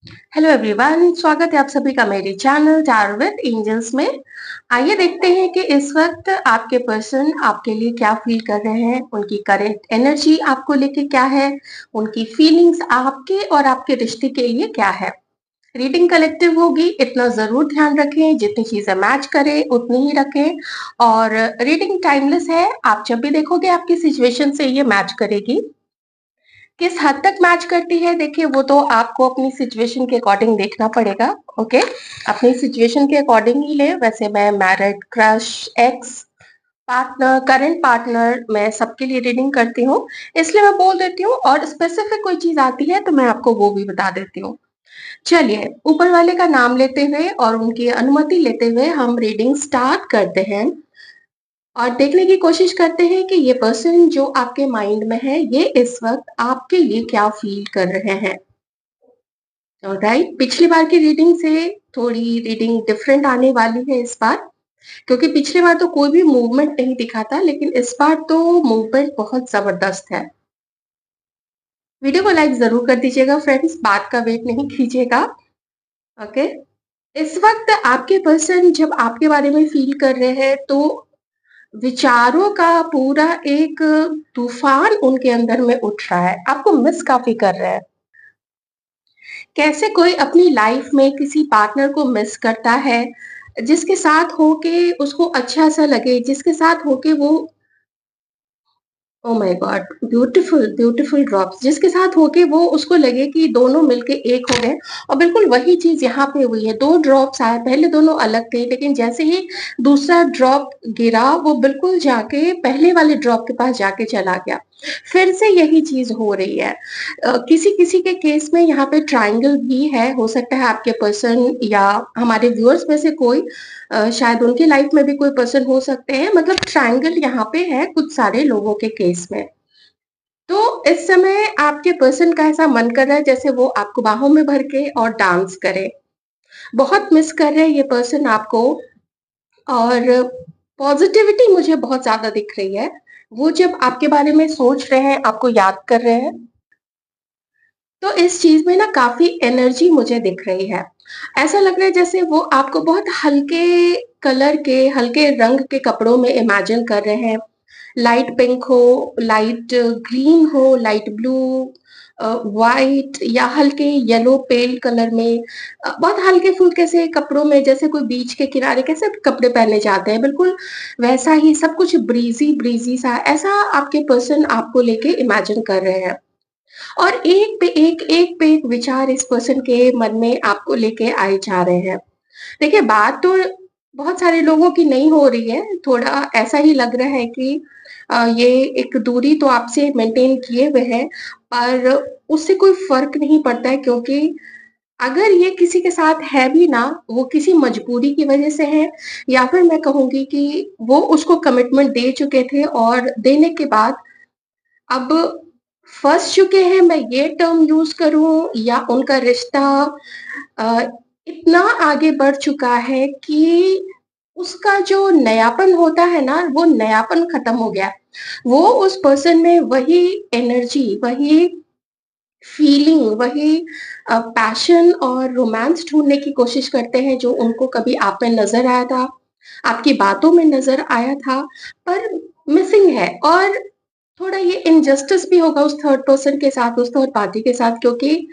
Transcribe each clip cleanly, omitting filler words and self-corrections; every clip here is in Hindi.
हेलो एवरीवन, स्वागत है आप सभी का मेरे चैनल टैरो विद एंजल्स में। आइए देखते हैं कि इस वक्त आपके पर्सन आपके लिए क्या फील कर रहे हैं, उनकी करंट एनर्जी आपको लेके क्या है, उनकी फीलिंग्स आपके और आपके रिश्ते के लिए क्या है। रीडिंग कलेक्टिव होगी, इतना जरूर ध्यान रखें, जितनी चीजें मैच करें उतनी ही रखें। और रीडिंग टाइमलेस है, आप जब भी देखोगे आपकी सिचुएशन से ये मैच करेगी। किस हद तक मैच करती है देखिए, वो तो आपको अपनी सिचुएशन के अकॉर्डिंग देखना पड़ेगा। ओके, अपनी सिचुएशन के अकॉर्डिंग ही ले। वैसे मैं married, crush, ex partner, current partner, मैं सबके लिए रीडिंग करती हूँ, इसलिए मैं बोल देती हूँ। और स्पेसिफिक कोई चीज आती है तो मैं आपको वो भी बता देती हूँ। चलिए, ऊपर वाले का नाम लेते हुए और उनकी अनुमति लेते हुए हम रीडिंग स्टार्ट करते हैं और देखने की कोशिश करते हैं कि ये पर्सन जो आपके माइंड में है, ये इस वक्त आपके लिए क्या फील कर रहे हैं। ऑलराइट, पिछली बार की रीडिंग से थोड़ी रीडिंग डिफरेंट आने वाली है इस बार, क्योंकि पिछली बार तो कोई भी मूवमेंट नहीं दिखा था, लेकिन इस बार तो मूवमेंट बहुत जबरदस्त है। वीडियो को लाइक जरूर कर दीजिएगा फ्रेंड्स, बात का वेट नहीं कीजिएगा। ओके, इस वक्त आपके पर्सन जब आपके बारे में फील कर रहे हैं तो विचारों का पूरा एक तूफान उनके अंदर में उठ रहा है, आपको मिस काफी कर रहे हैं। कैसे कोई अपनी लाइफ में किसी पार्टनर को मिस करता है, जिसके साथ होके उसको अच्छा सा लगे, जिसके साथ होके वो, oh my God, beautiful beautiful drops, जिसके साथ होके वो उसको लगे कि दोनों मिलके एक हो गए। और बिल्कुल वही चीज यहाँ पे हुई है, दो ड्रॉप्स आए, पहले दोनों अलग थे, लेकिन जैसे ही दूसरा ड्रॉप गिरा वो बिल्कुल जाके पहले वाले ड्रॉप के पास जाके चला गया। फिर से यही चीज हो रही है। किसी किसी के केस में यहाँ पे ट्रायंगल भी है, हो सकता है आपके पर्सन या हमारे व्यूअर्स में से कोई, शायद उनकी लाइफ में भी कोई पर्सन हो सकते हैं, मतलब ट्रायंगल यहाँ पे है कुछ सारे लोगों के केस में। तो इस समय आपके पर्सन का ऐसा मन कर रहा है जैसे वो आपको बाहों में भर के और डांस करे। बहुत मिस कर रहे हैं ये पर्सन आपको। और पॉजिटिविटी मुझे बहुत ज्यादा दिख रही है। वो जब आपके बारे में सोच रहे हैं, आपको याद कर रहे हैं, तो इस चीज में ना काफी एनर्जी मुझे दिख रही है। ऐसा लग रहा है जैसे वो आपको बहुत हल्के कलर के, हल्के रंग के कपड़ों में इमेजिन कर रहे हैं। लाइट पिंक हो, लाइट ग्रीन हो, लाइट ब्लू, वाइट या हल्के येलो पेल कलर में, बहुत हल्के फुल्के से कपड़ों में, जैसे कोई बीच के किनारे कैसे कपड़े पहने जाते हैं, बिल्कुल वैसा ही सब कुछ ब्रीजी ब्रीजी सा, ऐसा आपके पर्सन आपको लेके इमेजिन कर रहे हैं। और एक पे एक विचार इस पर्सन के मन में आपको लेके आए जा रहे हैं। देखिए, बात तो बहुत सारे लोगों की नहीं हो रही है, थोड़ा ऐसा ही लग रहा है कि ये एक दूरी तो आपसे मेंटेन किए हुए हैं, पर उससे कोई फ़र्क नहीं पड़ता है, क्योंकि अगर ये किसी के साथ है भी ना, वो किसी मजबूरी की वज़ह से है, या फिर मैं कहूँगी कि वो उसको कमिटमेंट दे चुके थे और देने के बाद अब फँस चुके हैं, मैं ये टर्म यूज़ करूँ, या उनका रिश्ता अ, इतना आगे बढ़ चुका है कि उसका जो नयापन होता है ना, वो नयापन खत्म हो गया। वो उस पर्सन में वही एनर्जी, वही फीलिंग, वही पैशन और रोमांस ढूँढने की कोशिश करते हैं जो उनको कभी आप में नज़र आया था, आपकी बातों में नज़र आया था, पर मिसिंग है। और थोड़ा ये इनजस्टिस भी होगा उस थर्ड पर्सन के साथ, उस थर्ड पार्टी के साथ, क्योंकि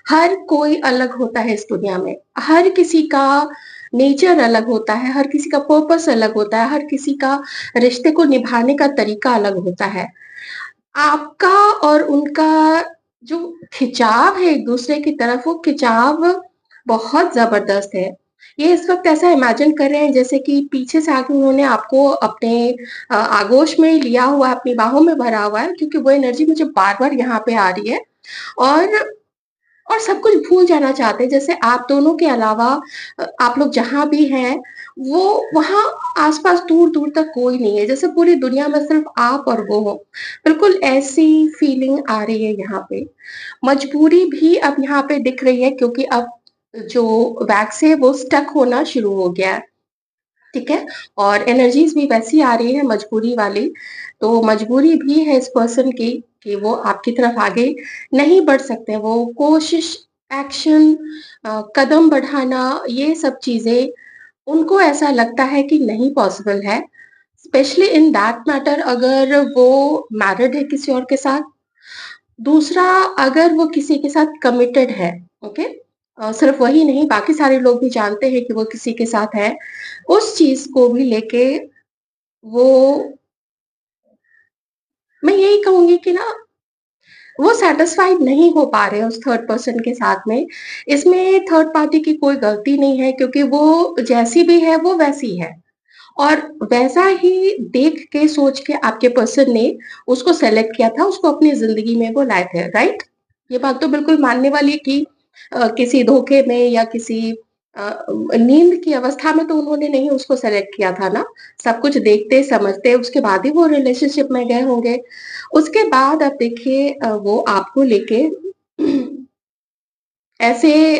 हर कोई अलग होता है इस दुनिया में। हर किसी का नेचर अलग होता है, हर किसी का पर्पस अलग होता है, हर किसी का रिश्ते को निभाने का तरीका अलग होता है। आपका और उनका जो खिंचाव है एक-दूसरे की तरफ, वो खिंचाव बहुत ज़बरदस्त है। ये इस वक़्त ऐसा इमेजिन कर रहे हैं जैसे कि पीछे से आके उन्होंने आपको अपने आगोश में लिया हुआ है, अपनी बाहों में भरा हुआ है, क्योंकि वो एनर्जी मुझे बार-बार यहाँ पे आ रही है। और सब कुछ भूल जाना चाहते हैं, जैसे आप दोनों के अलावा आप लोग जहाँ भी हैं, वो वहाँ आस-पास दूर-दूर तक कोई नहीं है, जैसे पूरी दुनिया में सिर्फ़ आप और वो हो। बिल्कुल ऐसी फीलिंग आ रही है यहाँ पे। मजबूरी भी अब यहाँ पे दिख रही है, क्योंकि अब जो वैक्स है वो स्टक होना शुरू हो गया है। ठीक है? और एनर्जीज़ भी वैसी आ रही है मजबूरी वाली, तो मजबूरी भी है इस पर्सन की कि वो आपकी तरफ आगे नहीं बढ़ सकते। वो कोशिश एक्शन, कदम बढ़ाना, ये सब चीज़ें उनको ऐसा लगता है कि नहीं पॉसिबल है। स्पेशली इन दैट मैटर अगर वो मैरिड है किसी और के साथ। दूसरा, अगर वो किसी के साथ कमिटेड है, ओके? सिर्फ वही नहीं, बाकी सारे लोग भी जानते हैं कि वो किसी के साथ है। उस चीज़ को भी लेके वो, मैं यही कहूँगी कि ना, वो सैटिस्फाइड नहीं हो पा रहे हैं उस थर्ड पर्सन के साथ में। इसमें थर्ड पार्टी की कोई गलती नहीं है क्योंकि वो जैसी भी है वो वैसी है। और वैसा ही देख के सोच के आपके पर्सन ने उसको सेलेक्ट किया था, उसको अपनी ज़िंदगी में वो लाए थे, राइट? ये बात तो बिल्कुल मानने वाली है कि किसी धोखे में या किसी नींद की अवस्था में तो उन्होंने नहीं उसको सेलेक्ट किया था ना। सब कुछ देखते समझते उसके बाद ही वो रिलेशनशिप में गए होंगे। उसके बाद अब देखिए वो आपको लेके ऐसे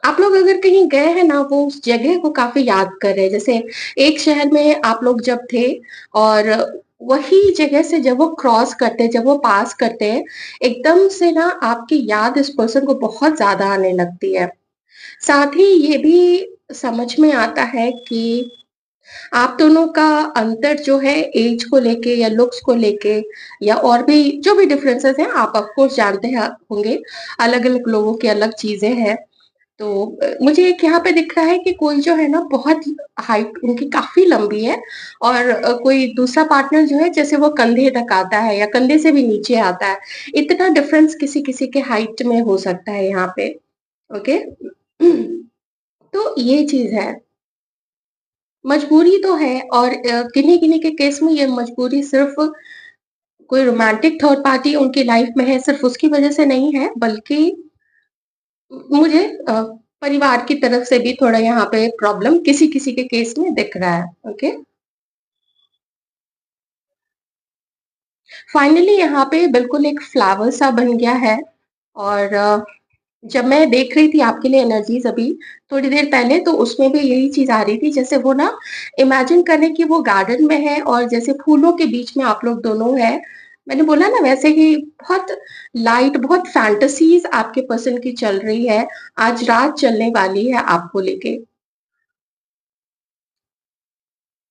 आप लोग अगर कहीं गए हैं ना, वो उस जगह को काफ़ी याद कर रहे हैं। जैसे एक शहर में आप लोग जब थे और वही जगह से जब वो क्रॉस करते हैं, जब वो पास करते हैं, एकदम से ना आपकी याद इस पर्सन को बहुत ज़्यादा आने लगती है। साथ ही ये भी समझ में आता है कि आप दोनों का अंतर जो है ऐज को लेके या लुक्स को लेके या और भी जो भी डिफरेंसेस हैं, आप ऑफ कोर्स जानते हैं होंगे, अलग-अलग लोगों की अलग चीज़ें हैं। तो मुझे एक यहाँ पे दिख रहा है कि कोई जो है ना बहुत हाइट उनकी काफ़ी लंबी है और कोई दूसरा पार्टनर जो है जैसे वो कंधे तक आता है या कंधे से भी नीचे आता है। इतना डिफरेंस किसी-किसी के हाइट में हो सकता है यहाँ पे, ओके? तो ये चीज़ है। मजबूरी तो है और किन्हीं-किन्हीं के केस में ये मजबूरी सिर्फ़ कोई रोमांटिक थर्ड पार्टी उनकी लाइफ़ में है, सिर्फ़ उसकी वज़ह से नहीं है, बल्कि मुझे परिवार की तरफ से भी थोड़ा यहाँ पे प्रॉब्लम किसी-किसी के केस में दिख रहा है, ओके? फाइनली यहाँ पे बिल्कुल एक फ्लावर सा बन गया है और जब मैं देख रही थी आपके लिए एनर्जीज़ अभी थोड़ी देर पहले, तो उसमें भी यही चीज़ आ रही थी। जैसे वो ना इमेजिन करें कि वो गार्डन में है और जैसे फूलों के बीच में आप लोग दोनों हैं। मैंने बोला ना, वैसे ही बहुत लाइट, बहुत फैंटेसीज़ आपके पर्सन की चल रही है, आज रात चलने वाली है आपको लेके।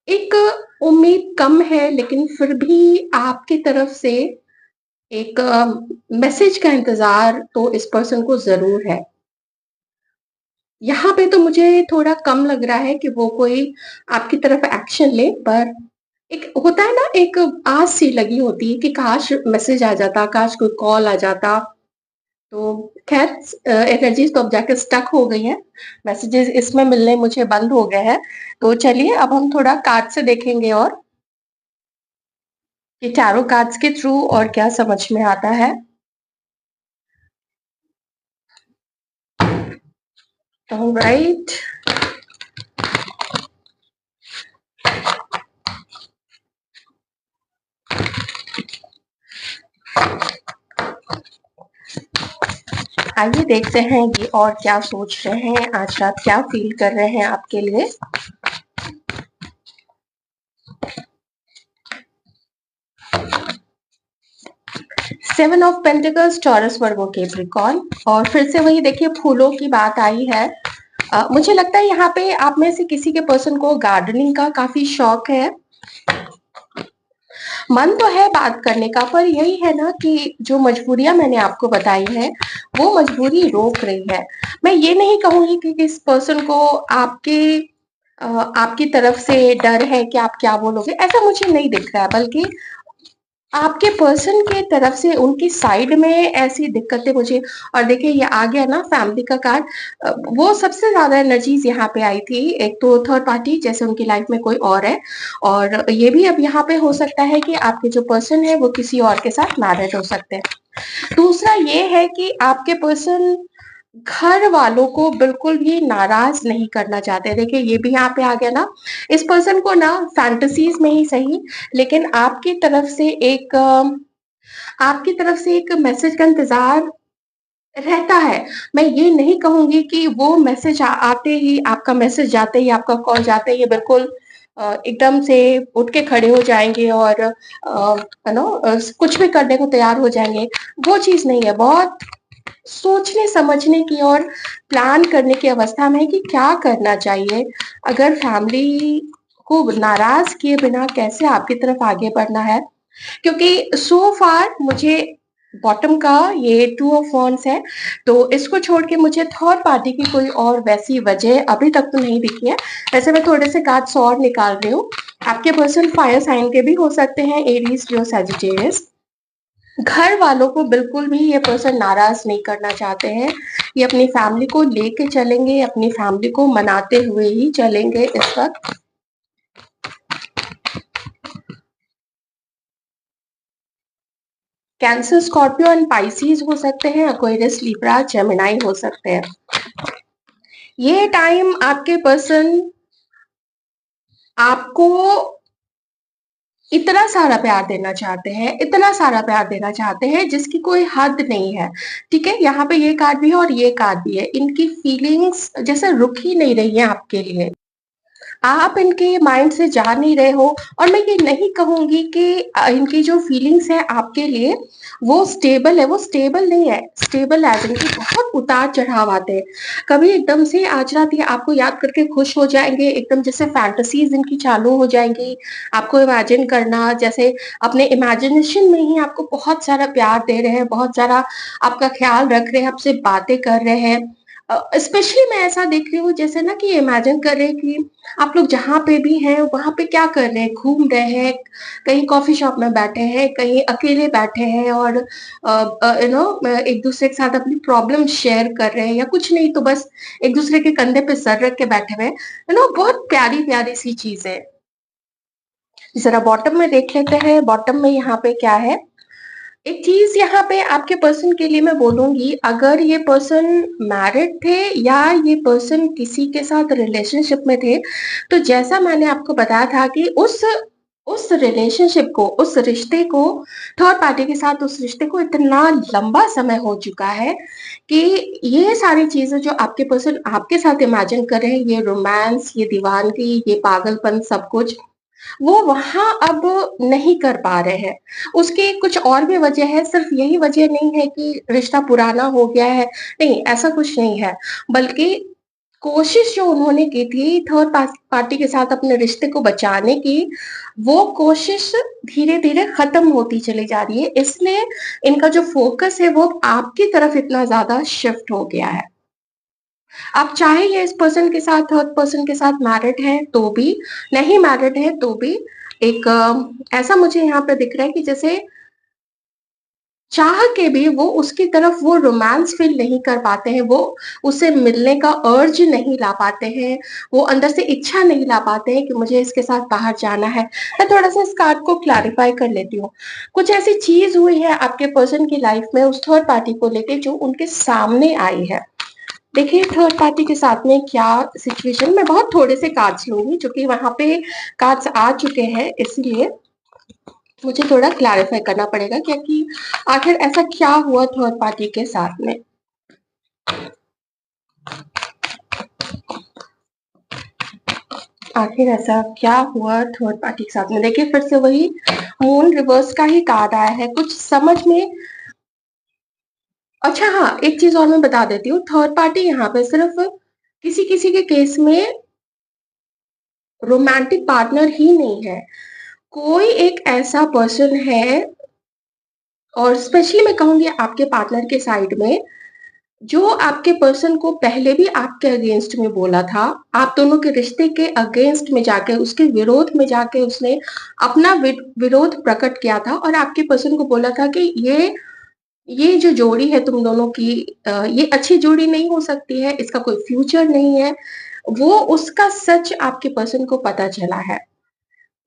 एक उम्मीद कम है लेकिन फिर भी आपकी तरफ से एक मैसेज का इंतज़ार तो इस पर्सन को ज़रूर है। यहाँ पे तो मुझे थोड़ा कम लग रहा है कि वो कोई आपकी तरफ एक्शन ले, पर एक होता है ना, एक आस सी लगी होती है कि काश मैसेज आ जाता, काश कोई कॉल आ जाता। तो ख़ैर एनर्जीज़ तो अब जाके स्टक हो गई हैं, मैसेजेस इसमें मिलने मुझे बंद हो गए हैं। तो चलिए अब हम थोड़ा कार्ड से देखेंगे और कि टैरो कार्ड्स के थ्रू और क्या समझ में आता है। ऑलराइट, आइए देखते हैं ये और क्या सोच रहे हैं, आज रात क्या फ़ील कर रहे हैं आपके लिए। Seven of pentacles, taurus, Virgo, Capricorn और फिर से वही देखिए फूलों की बात आई है। मुझे लगता है यहाँ पे आप में से किसी के पर्सन को गार्डनिंग का काफ़ी शौक है। मन तो है बात करने का, पर यही है ना कि जो मजबूरियाँ मैंने आपको बताई हैं, वो मजबूरी रोक रही है। मैं ये नहीं कहूँगी कि इस पर्सन को आपकी तरफ से डर है कि आप क्या बोलोगे, ऐसा मुझे नहीं दिख रहा है, बल्कि आपके पर्सन के तरफ से उनकी साइड में ऐसी दिक्कतें मुझे, और देखिए ये आ गया ना फैमिली का कार्ड। वो सबसे ज़्यादा एनर्जीज़ यहाँ पे आई थी। एक तो थर्ड पार्टी जैसे उनकी लाइफ में कोई और है और ये भी अब यहाँ पे हो सकता है कि आपके जो पर्सन है वो किसी और के साथ मैरिड हो सकते हैं। दूसरा ये है कि आपके पर्सन घर वालों को बिल्कुल भी नाराज़ नहीं करना चाहते। देखिए ये भी यहाँ पे आ गया ना, इस पर्सन को ना फैंटेसीज़ में ही सही, लेकिन आपकी तरफ से एक मैसेज का इंतज़ार रहता है। मैं ये नहीं कहूँगी कि वो मैसेज आते ही, आपका मैसेज जाते ही, आपका कॉल जाते ही बिल्कुल एकदम से उठ के खड़े हो जाएँगे और कुछ भी करने को तैयार हो जाएँगे, वो चीज़ नहीं है। बहुत सोचने समझने की और प्लान करने की अवस्था में है कि क्या करना चाहिए। अगर फैमिली को नाराज़ किए बिना कैसे आपकी तरफ आगे बढ़ना है। क्योंकि सो फार मुझे बॉटम का ये 2 ऑफ वॉन्ड्स है, तो इसको छोड़ के मुझे थर्ड पार्टी की कोई और वैसी वजह अभी तक तो नहीं दिखी है। वैसे मैं थोड़े से कार्ड्स और निकाल रही हूँ। आपके पर्सन फायर साइन के भी हो सकते हैं, एरीज़, लियो, सैजिटेरियस। घर वालों को बिल्कुल भी ये पर्सन नाराज़ नहीं करना चाहते हैं। ये अपनी फैमिली को लेके चलेंगे, अपनी फैमिली को मनाते हुए ही चलेंगे इस वक़्त। कैंसर, स्कॉर्पियो एंड पाइसेस हो सकते हैं, एक्वेरियस, लिब्रा, जेमिनी हो सकते हैं। ये टाइम आपके पर्सन आपको इतना सारा प्यार देना चाहते हैं, इतना सारा प्यार देना चाहते हैं जिसकी कोई हद नहीं है, ठीक है? यहाँ पे ये कार्ड भी है और ये कार्ड भी है। इनकी फीलिंग्स जैसे रुक ही नहीं रही है आपके लिए। आप इनके माइंड से जा नहीं रहे हो और मैं ये नहीं कहूँगी कि इनकी जो फीलिंग्स है आपके लिए वो स्टेबल है, वो स्टेबल नहीं है। स्टेबल एज़ इन कि बहुत उतार-चढ़ाव आते हैं। कभी एकदम से आज रात ये आपको याद करके खुश हो जाएँगे, एकदम जैसे फैंटेसीज़ इनकी चालू हो जाएँगी। आपको इमेजिन करना जैसे अपने इमेजिनेशन में ही आपको बहुत सारा प्यार दे रहे हैं, बहुत सारा आपका ख़्याल रख रहे हैं, आपसे बातें कर रहे हैं। स्पेशली मैं ऐसा देख रही हूँ जैसे ना कि इमेजिन कर रहे हैं कि आप लोग जहाँ पे भी हैं, वहाँ पे क्या कर रहे हैं? घूम रहे हैं, कहीं कॉफ़ी शॉप में बैठे हैं, कहीं अकेले बैठे हैं और एक-दूसरे के साथ अपनी प्रॉब्लम शेयर कर रहे हैं या कुछ नहीं तो बस एक-दूसरे के कंधे पे सर रख के बैठे हुए हैं। बहुत प्यारी-प्यारी सी चीज़ें। ज़रा बॉटम में देख लेते हैं, बॉटम में यहाँ पे क्या है? एक चीज़ यहाँ पे आपके पर्सन के लिए मैं बोलूँगी, अगर ये पर्सन मैरिड थे या ये पर्सन किसी के साथ रिलेशनशिप में थे, तो जैसा मैंने आपको बताया था कि उस रिलेशनशिप को, उस रिश्ते को थर्ड पार्टी के साथ उस रिश्ते को इतना लंबा समय हो चुका है कि ये सारी चीज़ें जो आपके पर्सन आपके साथ इमेजिन कर रहे हैं, ये रोमांस, ये दीवानगी, ये पागलपन सब कुछ वो वहाँ अब नहीं कर पा रहे हैं। उसकी कुछ और भी वजह है, सिर्फ़ यही वजह नहीं है कि रिश्ता पुराना हो गया है, नहीं ऐसा कुछ नहीं है। बल्कि कोशिश जो उन्होंने की थी थर्ड पार्टी के साथ अपने रिश्ते को बचाने की, वो कोशिश धीरे-धीरे ख़त्म होती चली जा रही है। इसलिए इनका जो फ़ोकस है वो आपकी तरफ इतना ज़्यादा शिफ्ट हो गया है। आप चाहे ये इस पर्सन के साथ थर्ड पर्सन के साथ मैरिड हैं तो भी, नहीं मैरिड हैं तो भी एक ऐसा मुझे यहाँ पे दिख रहा है कि जैसे चाह के भी वो उसकी तरफ वो रोमांस फ़ील नहीं कर पाते हैं, वो उससे मिलने का अर्ज नहीं ला पाते हैं, वो अंदर से इच्छा नहीं ला पाते हैं कि मुझे इसके साथ बाहर जाना है। मैं थोड़ा-सा इस कार्ड को क्लैरिफ़ाई कर लेती हूँ। कुछ ऐसी चीज़ हुई है आपके पर्सन की लाइफ़ में उस थर्ड पार्टी को लेके जो उनके सामने आई है। देखिए थर्ड पार्टी के साथ में क्या सिचुएशन मैं बहुत थोड़े से कार्ड्स लूँगी क्योंकि वहाँ पे कार्ड्स आ चुके हैं इसलिए मुझे थोड़ा क्लैरिफ़ाई करना पड़ेगा क्योंकि आखिर ऐसा क्या हुआ थर्ड पार्टी के साथ में? आखिर ऐसा क्या हुआ थर्ड पार्टी के साथ में? देखिए फिर से वही मून रिवर्स का ही कार्ड आया है, कुछ समझ में अच्छा हाँ, एक चीज़ और मैं बता देती हूँ, थर्ड पार्टी यहाँ पे सिर्फ़ किसी-किसी के केस में रोमांटिक पार्टनर ही नहीं है। कोई एक ऐसा पर्सन है और स्पेशली मैं कहूँगी आपके पार्टनर के साइड में, जो आपके पर्सन को पहले भी आपके अगेंस्ट में बोला था। आप दोनों के रिश्ते के अगेंस्ट में जाके, उसके विरोध में जाके उसने अपना विरोध प्रकट किया था और आपके पर्सन को बोला था कि ये जो जोड़ी है तुम दोनों की ये अच्छी जोड़ी नहीं हो सकती है, इसका कोई फ्यूचर नहीं है। वो उसका सच आपके पर्सन को पता चला है।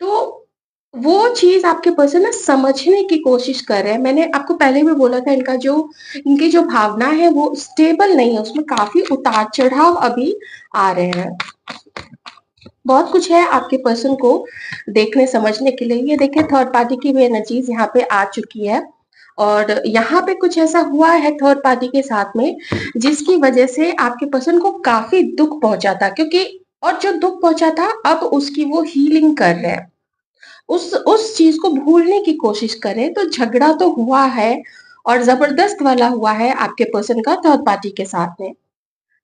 तो वो चीज़ आपके पर्सन ना समझने की कोशिश कर रहे हैं। मैंने आपको पहले भी बोला था इनकी जो भावना है वो स्टेबल नहीं है, उसमें काफ़ी उतार-चढ़ाव अभी आ रहे हैं। बहुत कुछ है आपके पर्सन को देखने समझने के लिए। ये देखिए थर्ड पार्टी की भी एनर्जीज़ यहाँ पे आ चुकी है और यहाँ पे कुछ ऐसा हुआ है थर्ड पार्टी के साथ में जिसकी वज़ह से आपके पर्सन को काफ़ी दुःख पहुँचा था क्योंकि और जो दुःख पहुँचा था अब उसकी वो हीलिंग कर रहे हैं। उस चीज़ को भूलने की कोशिश करें, तो झगड़ा तो हुआ है और ज़बरदस्त वाला हुआ है आपके पर्सन का थर्ड पार्टी के साथ में।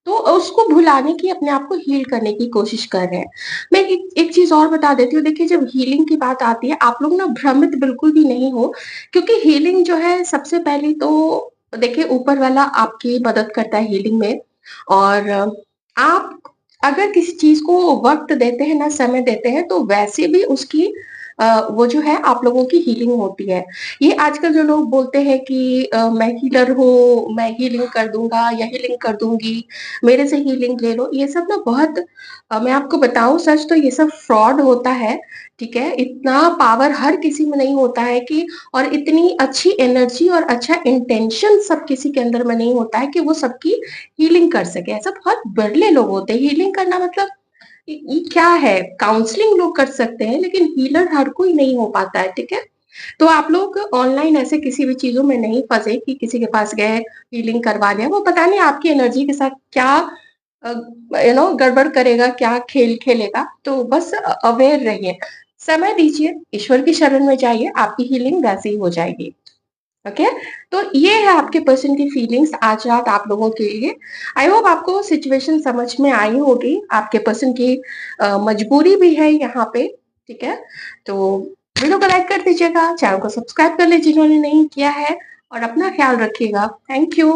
तो उसको भुलाने की, अपने आप को हील करने की कोशिश कर रहे हैं। मैं एक एक चीज़ और बता देती हूँ, देखिए जब हीलिंग की बात आती है, आप लोग ना भ्रमित बिल्कुल भी नहीं हो, क्योंकि हीलिंग जो है सबसे पहले तो देखिए ऊपर वाला आपकी मदद करता है हीलिंग में। और आप अगर किसी चीज़ को वक़्त देते हैं ना, समय देते हैं, तो वैसे भी उसकी वो जो है आप लोगों की हीलिंग होती है। ये आजकल जो लोग बोलते हैं कि मैं हीलर हूँ, मैं हीलिंग कर दूँगा या हीलिंग कर दूँगी, मेरे से हीलिंग ले लो, ये सब ना बहुत मैं आपको बताऊँ सच, तो ये सब फ्रॉड होता है, ठीक है? इतना पावर हर किसी में नहीं होता है कि, और इतनी अच्छी एनर्जी और अच्छा इंटेंशन सब किसी के अंदर में नहीं होता है कि वो सबकी हीलिंग कर सके। ऐसा बहुत बिरले लोग होते हैं। हीलिंग करना मतलब ये क्या है? काउंसलिंग लोग कर सकते हैं, लेकिन हीलर हर कोई नहीं हो पाता है, ठीक है? तो आप लोग ऑनलाइन ऐसे किसी भी चीज़ों में नहीं फँसे कि किसी के पास गए, हीलिंग करवा लिया। वो पता नहीं आपकी एनर्जी के साथ क्या अ, गड़बड़ करेगा, क्या खेल खेलेगा। तो बस अवेयर रहिए, समय दीजिए, ईश्वर की शरण में जाइए, आपकी हीलिंग वैसे ही हो जाएगी। ओके? तो ये है आपके पर्सन की फीलिंग्स आज रात आप लोगों के लिए। आई होप आपको सिचुएशन समझ में आई होगी। आपके पर्सन की मजबूरी भी है यहाँ पे, ठीक है? तो वीडियो को लाइक कर दीजिएगा, चैनल को सब्सक्राइब कर लीजिए जिन्होंने नहीं किया है, और अपना ख्याल रखिएगा। Thank you.